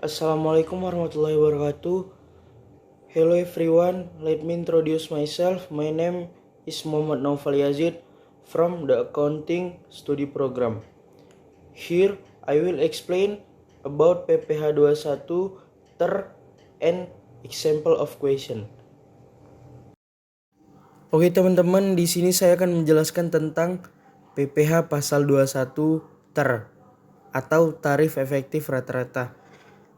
Assalamualaikum warahmatullahi wabarakatuh. Hello everyone, let me introduce myself. My name is Muhammad Naufal Yazid from the Accounting Study Program. Here I will explain about PPH 21 ter and example of question. Oke teman-teman, di sini saya akan menjelaskan tentang PPH pasal 21 ter atau tarif efektif rata-rata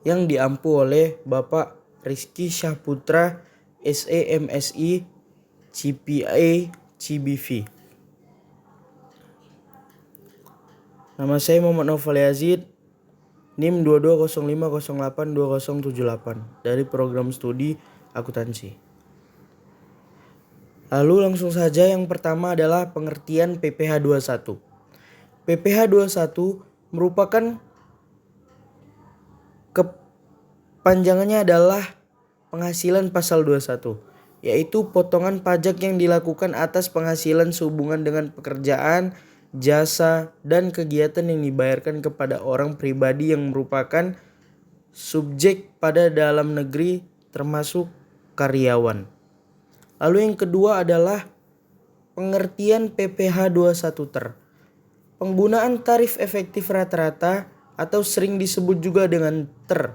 yang diampu oleh Bapak Rizky Syahputra SEMSI CPA CBV. Nama saya Muhammad Naufal Yazid, NIM 2205082078 dari program studi akuntansi. Lalu langsung saja, yang pertama adalah pengertian PPH 21. PPH 21 merupakan kepanjangannya adalah penghasilan pasal 21, yaitu potongan pajak yang dilakukan atas penghasilan sehubungan dengan pekerjaan, jasa, dan kegiatan yang dibayarkan kepada orang pribadi yang merupakan subjek pada dalam negeri termasuk karyawan. Lalu yang kedua adalah pengertian PPH 21 ter. Penggunaan tarif efektif rata-rata atau sering disebut juga dengan ter.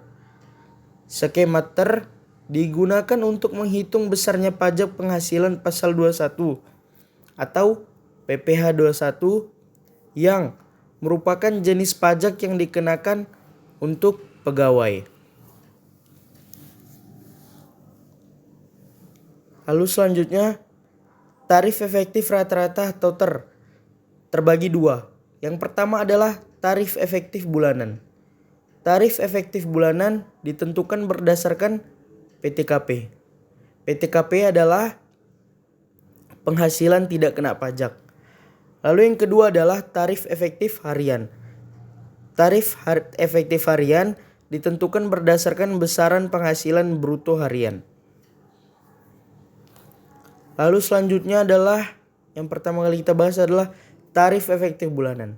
Skema ter digunakan untuk menghitung besarnya pajak penghasilan pasal 21 atau PPH 21 yang merupakan jenis pajak yang dikenakan untuk pegawai. Lalu selanjutnya, tarif efektif rata-rata atau ter terbagi dua. Yang pertama adalah tarif efektif bulanan. Tarif efektif bulanan ditentukan berdasarkan PTKP. PTKP adalah penghasilan tidak kena pajak. Lalu yang kedua adalah tarif efektif harian. Tarif efektif harian ditentukan berdasarkan besaran penghasilan bruto harian. Lalu selanjutnya adalah yang pertama kali kita bahas adalah tarif efektif bulanan.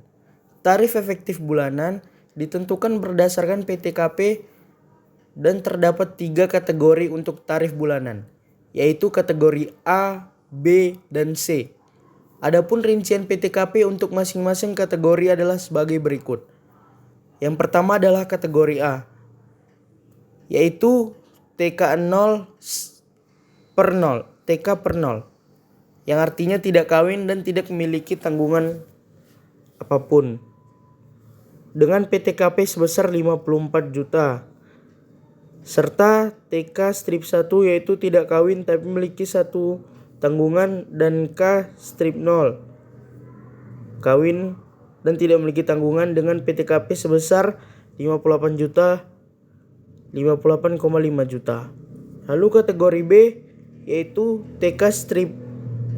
Tarif efektif bulanan ditentukan berdasarkan PTKP dan terdapat 3 kategori untuk tarif bulanan, yaitu kategori A, B, dan C. Adapun rincian PTKP untuk masing-masing kategori adalah sebagai berikut. Yang pertama adalah kategori A, yaitu TK 0 per 0, TK per 0, yang artinya tidak kawin dan tidak memiliki tanggungan apapun, dengan PTKP sebesar 54 juta. Serta TK strip 1 yaitu tidak kawin tapi memiliki satu tanggungan, dan K strip 0 kawin dan tidak memiliki tanggungan dengan PTKP sebesar 58 juta 58,5 juta. Lalu kategori B yaitu TK strip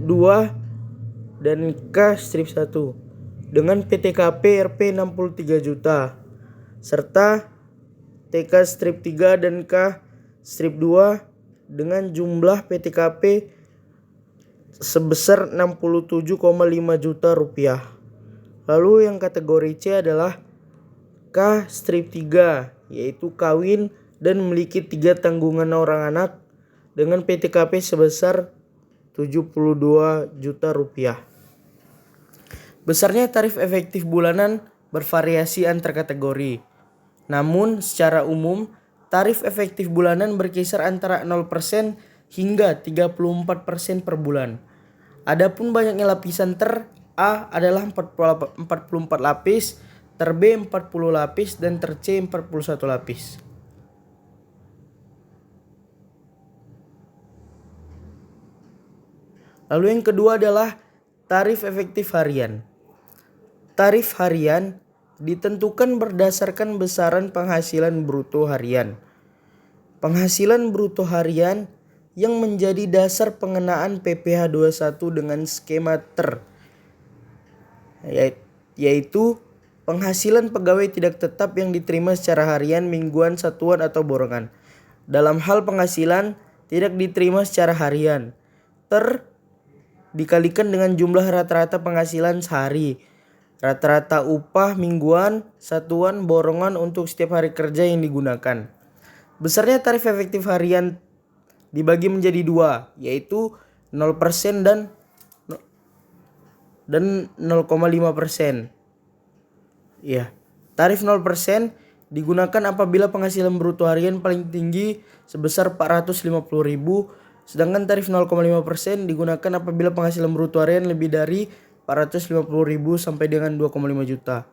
2 dan K strip 1 dengan PTKP Rp 63 juta serta TK strip 3 dan K strip 2 dengan jumlah PTKP sebesar 67,5 juta rupiah. Lalu yang kategori C adalah K strip 3 yaitu kawin dan memiliki 3 tanggungan orang anak dengan PTKP sebesar 72 juta rupiah. Besarnya tarif efektif bulanan bervariasi antar kategori. Namun secara umum tarif efektif bulanan berkisar antara 0% hingga 34% per bulan. Adapun banyaknya lapisan ter A adalah 44 lapis, ter B 40 lapis, dan ter C 41 lapis. Lalu yang kedua adalah tarif efektif harian. Tarif harian ditentukan berdasarkan besaran penghasilan bruto harian. Penghasilan bruto harian yang menjadi dasar pengenaan PPH 21 dengan skema ter, yaitu penghasilan pegawai tidak tetap yang diterima secara harian, mingguan, satuan, atau borongan. Dalam hal penghasilan tidak diterima secara harian, ter dikalikan dengan jumlah rata-rata penghasilan sehari Rata-rata upah mingguan, satuan, borongan untuk setiap hari kerja yang digunakan. Besarnya tarif efektif harian dibagi menjadi dua, yaitu 0% dan 0,5%. Ya, tarif 0% digunakan apabila penghasilan bruto harian paling tinggi sebesar 450.000, sedangkan tarif 0,5% digunakan apabila penghasilan bruto harian lebih dari 450.000 sampai dengan 2,5 juta.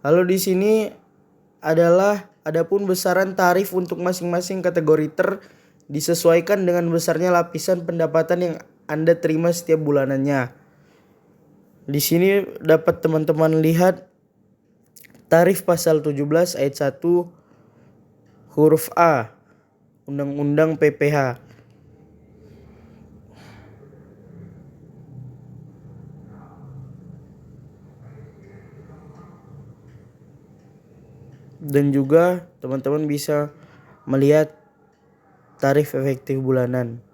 Lalu di sini adapun besaran tarif untuk masing-masing kategori disesuaikan dengan besarnya lapisan pendapatan yang Anda terima setiap bulanannya. Di sini dapat teman-teman lihat tarif pasal 17 ayat 1 huruf A Undang-Undang PPh. Dan juga teman-teman bisa melihat tarif efektif bulanan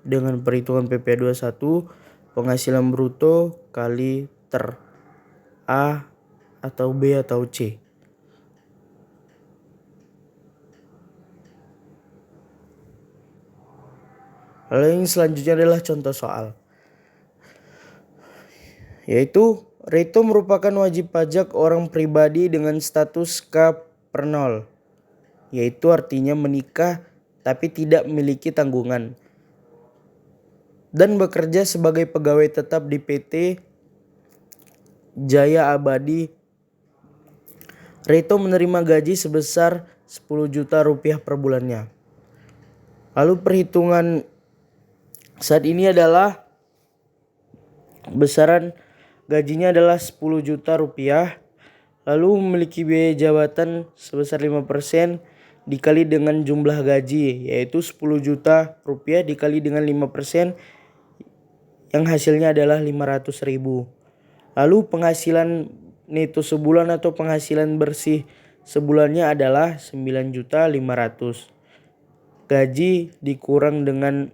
dengan perhitungan PPh 21 penghasilan bruto kali A atau B atau C. Lalu yang selanjutnya adalah contoh soal, yaitu Reto merupakan wajib pajak orang pribadi dengan status K/0, yaitu artinya menikah tapi tidak memiliki tanggungan, dan bekerja sebagai pegawai tetap di PT Jaya Abadi. Reto menerima gaji sebesar 10 juta rupiah per bulannya. Lalu perhitungan saat ini adalah besaran gajinya adalah 10 juta rupiah. Lalu memiliki biaya jabatan sebesar 5% dikali dengan jumlah gaji, yaitu 10 juta rupiah dikali dengan 5%, yang hasilnya adalah 500.000. Lalu penghasilan neto sebulan atau penghasilan bersih sebulannya adalah 9.500.000. Gaji dikurang dengan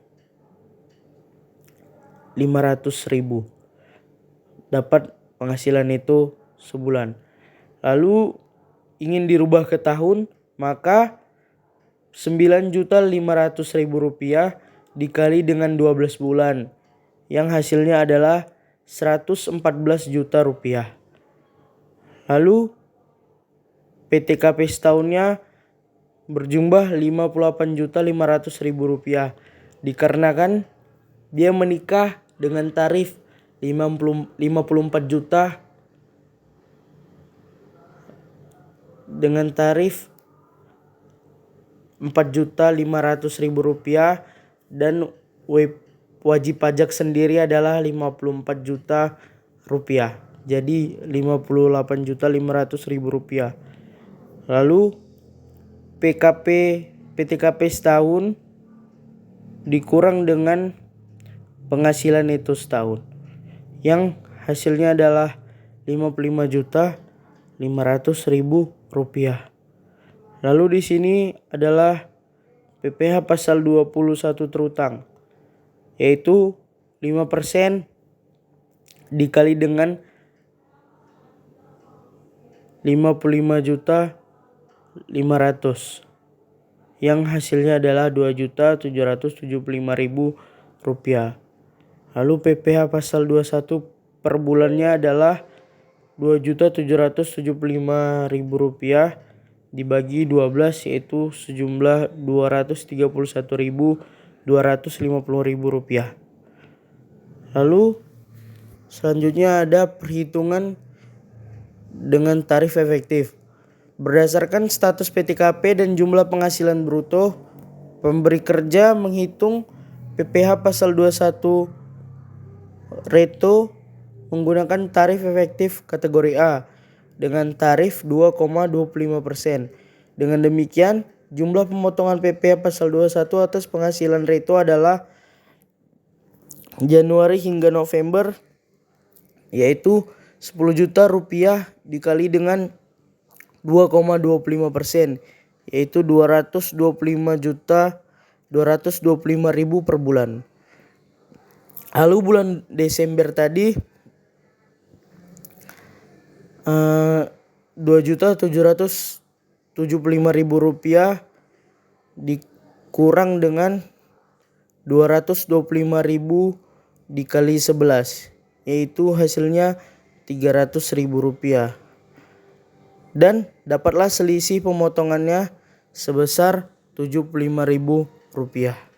500.000. Dapat penghasilan neto sebulan. Lalu ingin dirubah ke tahun, maka 9.500.000 rupiah dikali dengan 12 bulan, yang hasilnya adalah 114 juta rupiah. Lalu PTKP setahunnya berjumlah 58.500.000 rupiah, dikarenakan dia menikah dengan tarif 54 juta dengan tarif 4.500.000 rupiah, dan wajib pajak sendiri adalah 54 juta rupiah. Jadi 58.500.000 rupiah. Lalu PTKP setahun dikurang dengan penghasilan neto setahun, yang hasilnya adalah 55.500.000 rupiah. Lalu di sini adalah PPh pasal 21 terutang, yaitu 5% dikali dengan 55.500.000, yang hasilnya adalah 2.775.000 rupiah. Lalu PPh pasal 21 per bulannya adalah 2.775.000 rupiah dibagi 12, yaitu sejumlah 231.250.000 rupiah. Lalu selanjutnya ada perhitungan dengan tarif efektif. Berdasarkan status PTKP dan jumlah penghasilan bruto, pemberi kerja menghitung PPh pasal 21 Reto menggunakan tarif efektif kategori A dengan tarif 2,25%. Dengan demikian, jumlah pemotongan PPh pasal 21 atas penghasilan Reto adalah Januari hingga November, yaitu 10 juta rupiah dikali dengan 2,25%, yaitu 225.225.000 per bulan. Lalu bulan Desember tadi Rp2.775.000 dikurang dengan Rp225.000 dikali 11, yaitu hasilnya Rp300.000. Dan dapatlah selisih pemotongannya sebesar Rp75.000.